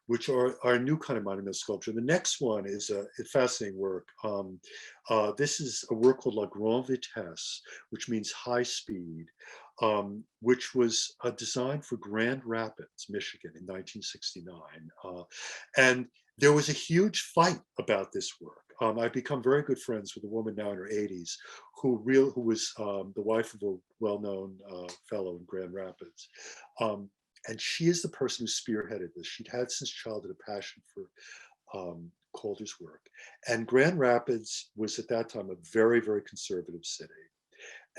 which are a new kind of monumental sculpture. The next one is a fascinating work. This is a work called Lagrangetess, which means high speed, which was designed for Grand Rapids, Michigan in 1969. And there was a huge fight about this work. I've become very good friends with a woman now in her 80s who was the wife of a well-known fellow in Grand Rapids. And she is the person who spearheaded this. She'd had since childhood a passion for Calder's work. And Grand Rapids was at that time a very, very conservative city.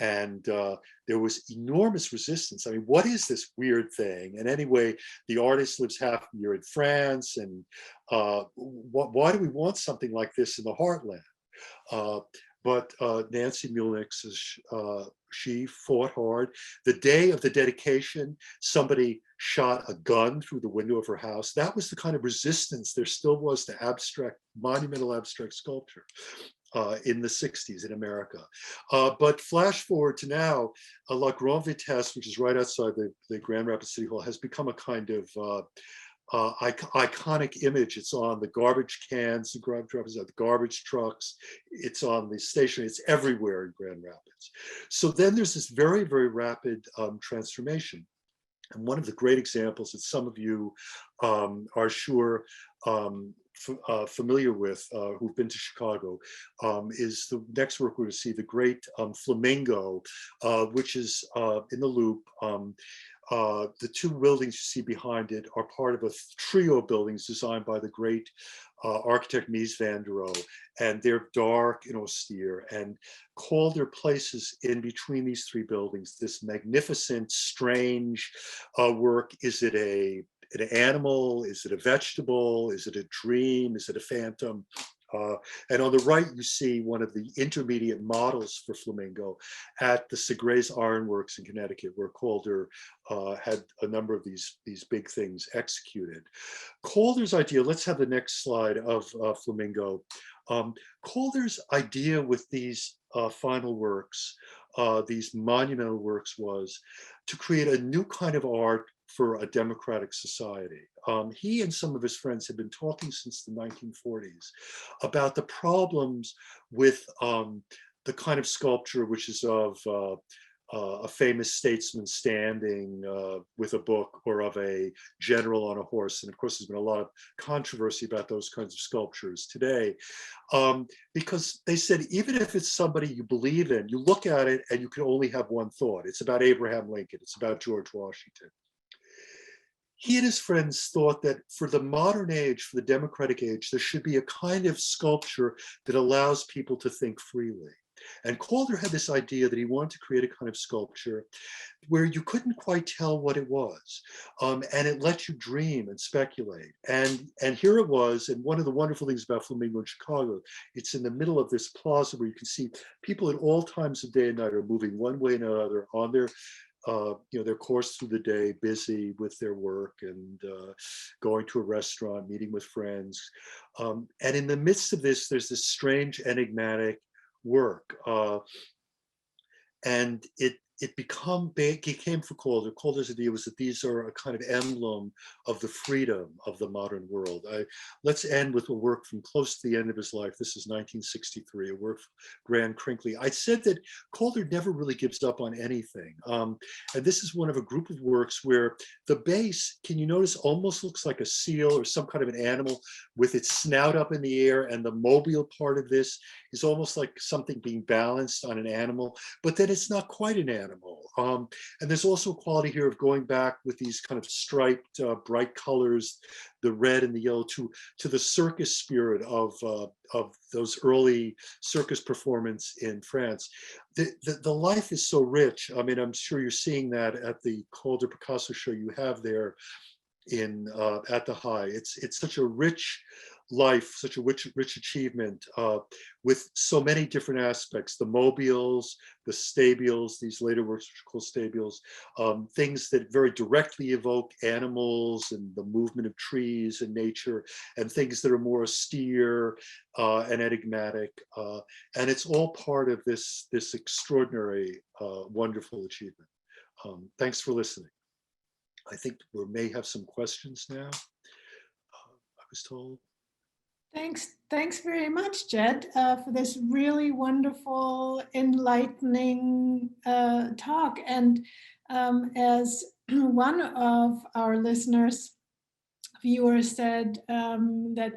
And there was enormous resistance. I mean, what is this weird thing? And anyway, the artist lives half the year in France. And why do we want something like this in the heartland? But Nancy Mulnick says she fought hard. The day of the dedication, somebody shot a gun through the window of her house. That was the kind of resistance there still was to monumental abstract sculpture in the 60s in America. But flash forward to now, Lagrangetess, which is right outside the Grand Rapids City Hall, has become a kind of iconic image. It's on the garbage cans, the garbage trucks, it's on the station, it's everywhere in Grand Rapids. So then there's this very, very rapid transformation. And one of the great examples that some of you are sure familiar with, who've been to Chicago, is the next work we're going to see, the great Flamingo, which is in the Loop. The 2 buildings you see behind it are part of a trio of buildings designed by the great architect Mies van der Rohe, and they're dark and austere. And Calder places in between these 3 buildings this magnificent, strange work. Is it an animal? Is it a vegetable? Is it a dream? Is it a phantom? And on the right, you see one of the intermediate models for Flamingo at the Segre's Ironworks in Connecticut, where Calder had a number of these big things executed. Calder's idea, let's have the next slide of Flamingo. Calder's idea with these final works, these monumental works, was to create a new kind of art for a democratic society. He and some of his friends had been talking since the 1940s about the problems with the kind of sculpture which is of a famous statesman standing with a book, or of a general on a horse. And of course, there's been a lot of controversy about those kinds of sculptures today, because they said, even if it's somebody you believe in, you look at it and you can only have one thought. It's about Abraham Lincoln. It's about George Washington. He and his friends thought that for the modern age, for the democratic age, there should be a kind of sculpture that allows people to think freely. And Calder had this idea that he wanted to create a kind of sculpture where you couldn't quite tell what it was, and it let you dream and speculate. And here it was. And one of the wonderful things about Flamingo in Chicago, it's in the middle of this plaza where you can see people at all times of day and night are moving one way and another on their their course through the day, busy with their work and going to a restaurant, meeting with friends. And in the midst of this, there's this strange, enigmatic work. And it came for Calder. Calder's idea was that these are a kind of emblem of the freedom of the modern world. Let's end with a work from close to the end of his life. This is 1963, a work from Grand Crinkly. I said that Calder never really gives up on anything. And this is one of a group of works where the base, can you notice, almost looks like a seal or some kind of an animal with its snout up in the air, and the mobile part of this is almost like something being balanced on an animal, but then it's not quite an animal. And there's also a quality here of going back with these kind of striped, bright colors, the red and the yellow, to the circus spirit of those early circus performance in France. The life is so rich. I mean, I'm sure you're seeing that at the Calder Picasso show you have there in at the High. It's such a rich life, such a rich achievement, with so many different aspects: the mobiles, the stabiles, these later works which are called stabiles, things that very directly evoke animals and the movement of trees and nature, and things that are more austere and enigmatic, and it's all part of this extraordinary, wonderful achievement. Thanks for listening. I think we may have some questions now, I was told. Thanks very much, Jed, for this really wonderful, enlightening talk. And as one of our viewers said, that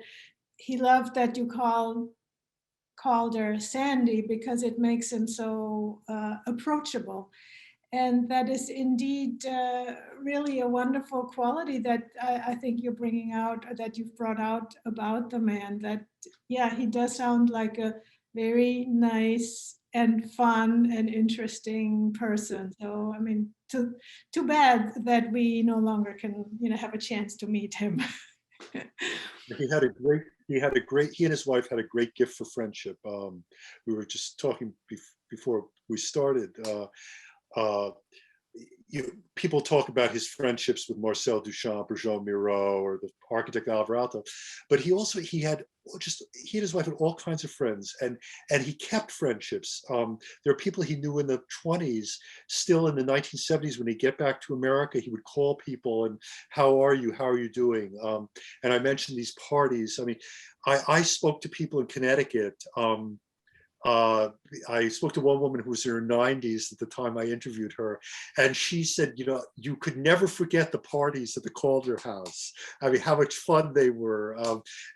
he loved that you call Calder Sandy because it makes him so approachable. And that is indeed really a wonderful quality that I think you're bringing out, or that you've brought out about the man. That, yeah, he does sound like a very nice and fun and interesting person. So, I mean, too bad that we no longer can, have a chance to meet him. He and his wife had a great gift for friendship. We were just talking before we started. People talk about his friendships with Marcel Duchamp or Jean Miro or the architect Alvarado, but he and his wife had all kinds of friends, and he kept friendships. There are people he knew in the 1920s, still in the 1970s. When he'd get back to America, he would call people and, how are you doing? And I mentioned these parties. I mean, I spoke to people in Connecticut. I spoke to one woman who was in her 90s at the time I interviewed her, and she said, you could never forget the parties at the Calder house. I mean, how much fun they were.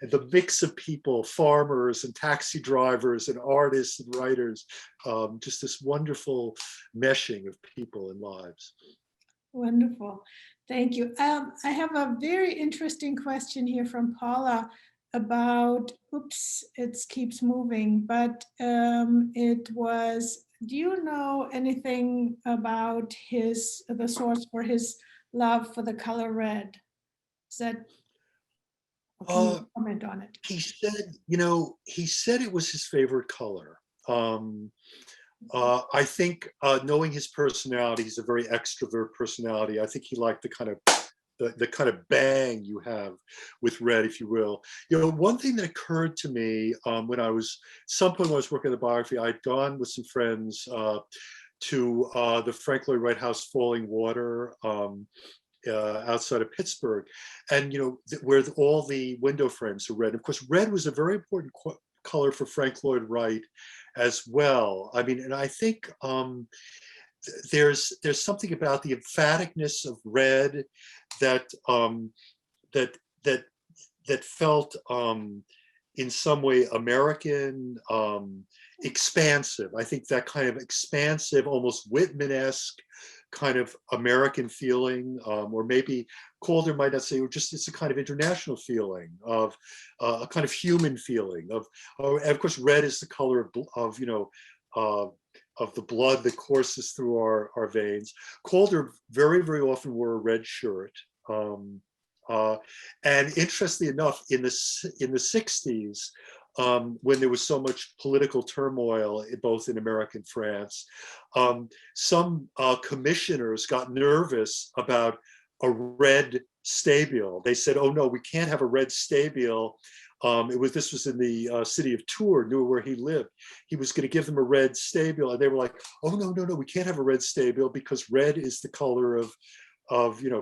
And the mix of people, farmers and taxi drivers and artists and writers, just this wonderful meshing of people and lives. Wonderful. Thank you. I have a very interesting question here from Paula about, it keeps moving, but it was, do you know anything about the source for his love for the color red? Can you comment on it? He said it was his favorite color. I think, knowing his personality, he's a very extrovert personality. I think he liked the kind of bang you have with red, if you will. One thing that occurred to me when I was working on the biography, I'd gone with some friends to the Frank Lloyd Wright House, Falling Water, outside of Pittsburgh, and where all the window frames are red. Of course, red was a very important color for Frank Lloyd Wright as well. I mean, and I think there's something about the emphaticness of red that felt in some way American, expansive. I think that kind of expansive, almost Whitman-esque kind of American feeling, or maybe Calder might not say, it's a kind of international feeling of a kind of human feeling of course, red is the color of the blood that courses through our veins. Calder very, very often wore a red shirt. And interestingly enough, in the 60s, when there was so much political turmoil, both in America and France, some commissioners got nervous about a red stabile. They said, "Oh no, we can't have a red stabile." This was in the city of Tours, knew where he lived. He was going to give them a red stabile, and they were like, "Oh no, we can't have a red stabile because red is the color of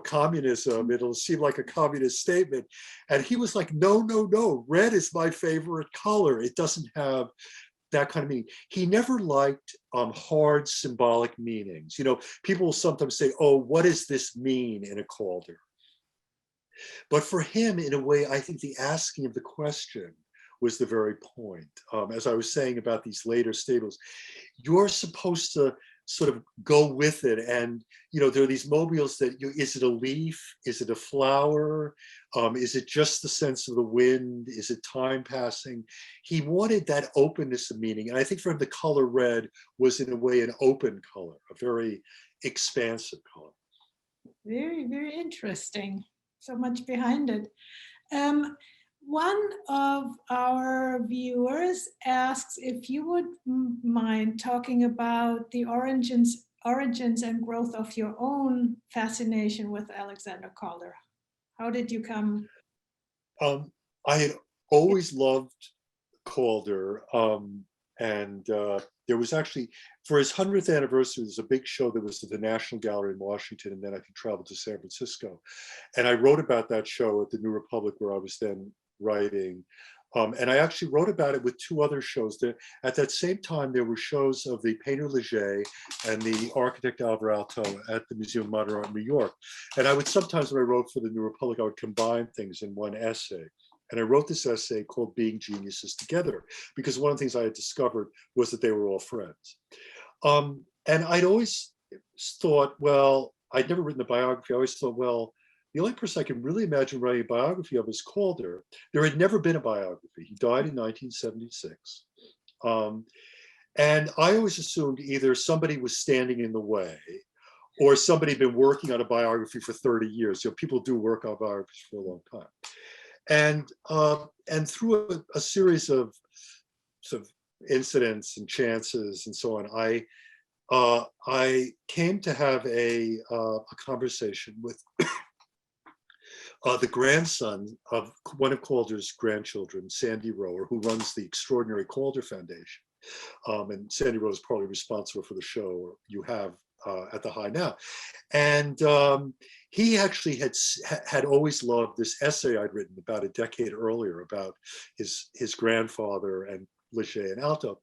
communism. It'll seem like a communist statement." And he was like, no, red is my favorite color. It doesn't have that kind of meaning. He never liked hard symbolic meanings. People will sometimes say, "Oh, what does this mean in a Calder?" But for him, in a way, I think the asking of the question was the very point. As I was saying about these later stables, you're supposed to sort of go with it. And, there are these mobiles that, is it a leaf? Is it a flower? Is it just the sense of the wind? Is it time passing? He wanted that openness of meaning. And I think for him, the color red was in a way an open color, a very expansive color. Very, very interesting. So much behind it. One of our viewers asks if you would mind talking about the origins and growth of your own fascination with Alexander Calder. How did you come? I had always loved Calder, and there was actually, for his 100th anniversary, there's a big show that was at the National Gallery in Washington, and then I think traveled to San Francisco. And I wrote about that show at the New Republic, where I was then writing. And I actually wrote about it with two other shows. At that same time, there were shows of the painter Leger and the architect Alvarado at the Museum of Modern Art in New York. And I would sometimes, when I wrote for the New Republic, I would combine things in one essay. And I wrote this essay called Being Geniuses Together, because one of the things I had discovered was that they were all friends. And I'd always thought, well, I'd never written a biography. I always thought, well, the only person I can really imagine writing a biography of is Calder. There had never been a biography. He died in 1976. And I always assumed either somebody was standing in the way, or somebody had been working on a biography for 30 years. People do work on biographies for a long time. And through a series of sort of incidents and chances and so on, I came to have a conversation with the grandson of one of Calder's grandchildren, Sandy Rower, who runs the extraordinary Calder Foundation. And Sandy Rower is probably responsible for the show you have at the High now. And he actually had always loved this essay I'd written about a decade earlier about his grandfather and Leger and Alto.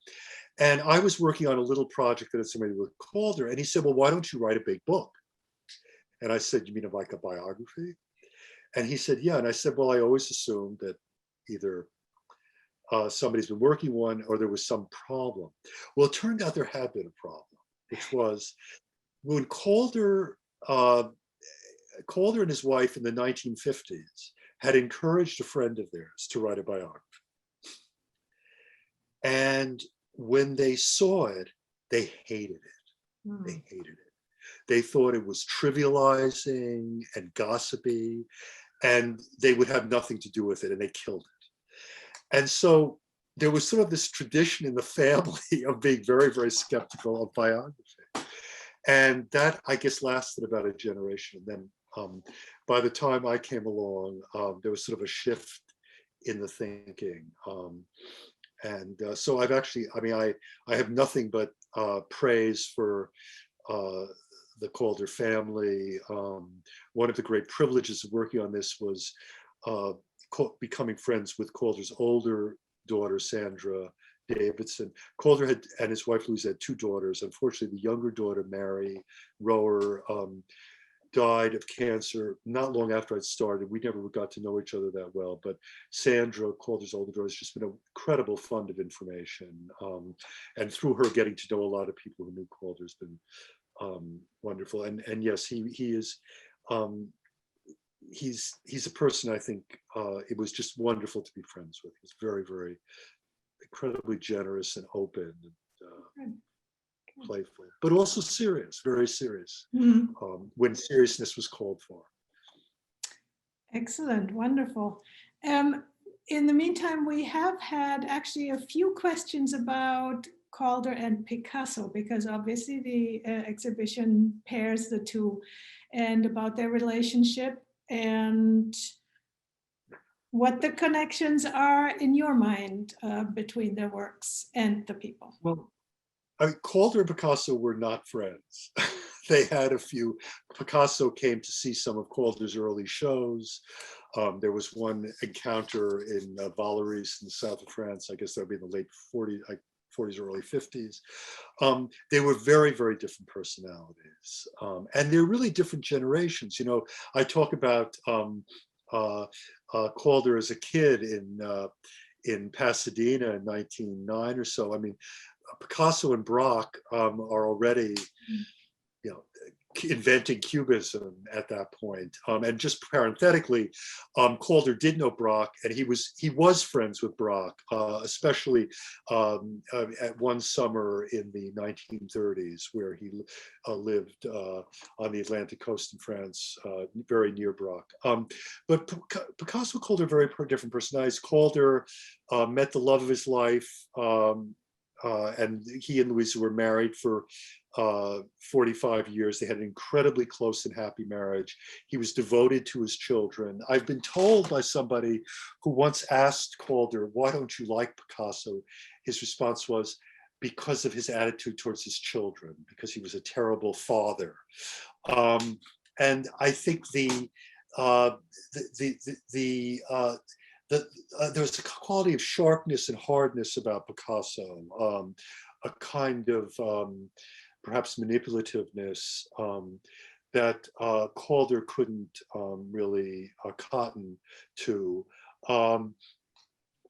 And I was working on a little project that had somebody with Calder, and he said, well, why don't you write a big book? And I said, you mean like a biography? And he said, yeah. And I said, well, I always assumed that either somebody's been working one or there was some problem. Well, it turned out there had been a problem, which was when Calder and his wife in the 1950s had encouraged a friend of theirs to write a biography. And when they saw it, they hated it. Mm. They hated it. They thought it was trivializing and gossipy, and they would have nothing to do with it, and they killed it. And so there was sort of this tradition in the family of being very, very skeptical of biography. And that, I guess, lasted about a generation. And then by the time I came along, there was sort of a shift in the thinking. So I've actually, I have nothing but praise for the Calder family. One of the great privileges of working on this was becoming friends with Calder's older daughter, Sandra Davidson. Calder and his wife Louise had two daughters. Unfortunately, the younger daughter, Mary Rower, died of cancer not long after I'd started. We never got to know each other that well, but Sandra, Calder's older daughter, has just been an incredible fund of information. And through her, getting to know a lot of people who knew Calder has been wonderful. And yes, he's a person I think it was just wonderful to be friends with. He's very, very incredibly generous and open and playful, but also serious, very serious, when seriousness was called for. Excellent, wonderful. In the meantime, we have had actually a few questions about Calder and Picasso, because obviously the exhibition pairs the two, and about their relationship and what the connections are in your mind between their works and the people. Well, Calder and Picasso were not friends. They had a few. Picasso came to see some of Calder's early shows. There was one encounter in Valeries in the south of France. I guess that would be in the late 40s or early 50s. They were very, very different personalities. And they're really different generations. I talk about Calder as a kid in Pasadena in 1909 or so. Picasso and Braque are already, inventing cubism at that point. And just parenthetically, Calder did know Braque, and he was friends with Braque, especially at one summer in the 1930s, where he lived on the Atlantic coast in France, very near Braque. But Picasso and Calder are very different personalities. Calder met the love of his life, and he and Louisa were married for 45 years. They had an incredibly close and happy marriage. He was devoted to his children. I've been told by somebody who once asked Calder, "Why don't you like Picasso?" His response was, because of his attitude towards his children, because he was a terrible father. And I think there's a quality of sharpness and hardness about Picasso, a kind of perhaps manipulativeness that Calder couldn't really cotton to.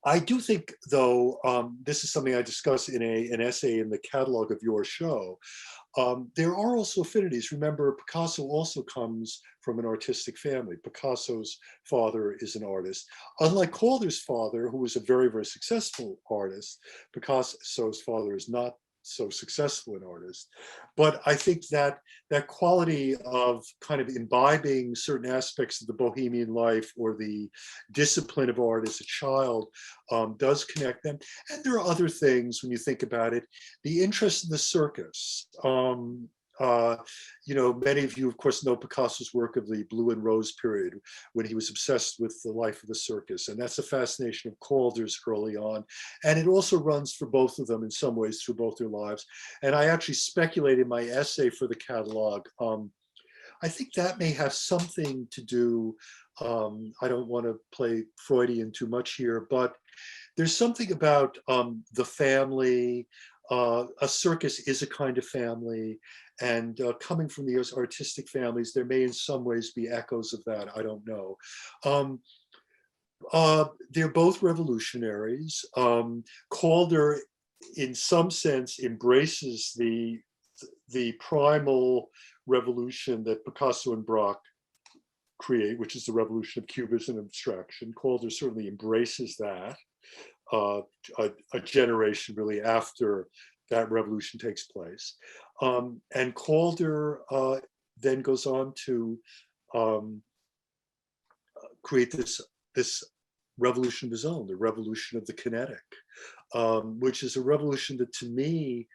I do think, though, this is something I discuss in an essay in the catalog of your show, there are also affinities. Remember, Picasso also comes from an artistic family. Picasso's father is an artist. Unlike Calder's father, who was a very, very successful artist, Picasso's father is not so successful an artist. But I think that that quality of kind of imbibing certain aspects of the bohemian life or the discipline of art as a child does connect them. And there are other things when you think about it. The interest in the circus. Many of you, of course, know Picasso's work of the Blue and Rose period, when he was obsessed with the life of the circus. And that's a fascination of Calder's early on. And it also runs for both of them in some ways through both their lives. And I actually speculate in my essay for the catalog. I think that may have something to do, I don't want to play Freudian too much here, but there's something about the family. A circus is a kind of family, and coming from the artistic families, there may in some ways be echoes of that. I don't know. They're both revolutionaries. Calder, in some sense, embraces the primal revolution that Picasso and Braque create, which is the revolution of cubism and abstraction. Calder certainly embraces that. A generation really after that revolution takes place. And Calder then goes on to create this revolution of his own, the revolution of the kinetic, which is a revolution that to me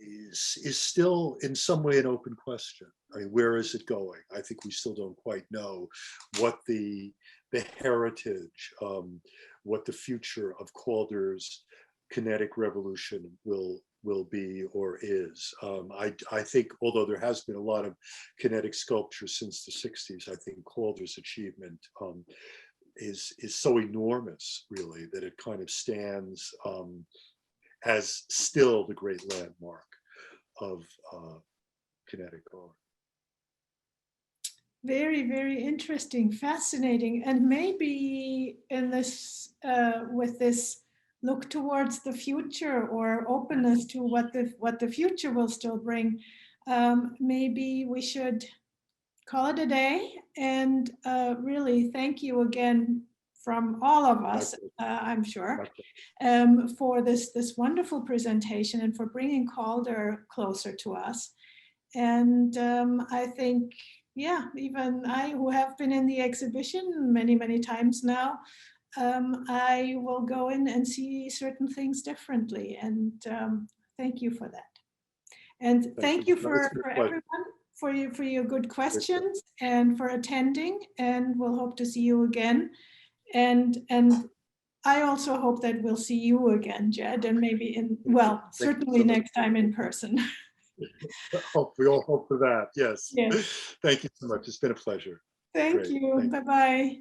is still in some way an open question. I mean, where is it going? I think we still don't quite know what the heritage, what the future of Calder's kinetic revolution will be or is. I think, although there has been a lot of kinetic sculpture since the 60s, I think Calder's achievement is so enormous, really, that it kind of stands as still the great landmark of kinetic art. Very, very interesting, fascinating, and maybe in this, with this look towards the future or openness to what the future will still bring, maybe we should call it a day. And really, thank you again from all of us, I'm sure, for this wonderful presentation and for bringing Calder closer to us. And I think, yeah, even I, who have been in the exhibition many, many times now, I will go in and see certain things differently. And thank you for that. And thank you for everyone for your good questions and for attending. And we'll hope to see you again. And I also hope that we'll see you again, Jed, and maybe certainly next time in person. We all hope for that. Yes. Yes. Thank you so much. It's been a pleasure. Thank you. Bye-bye.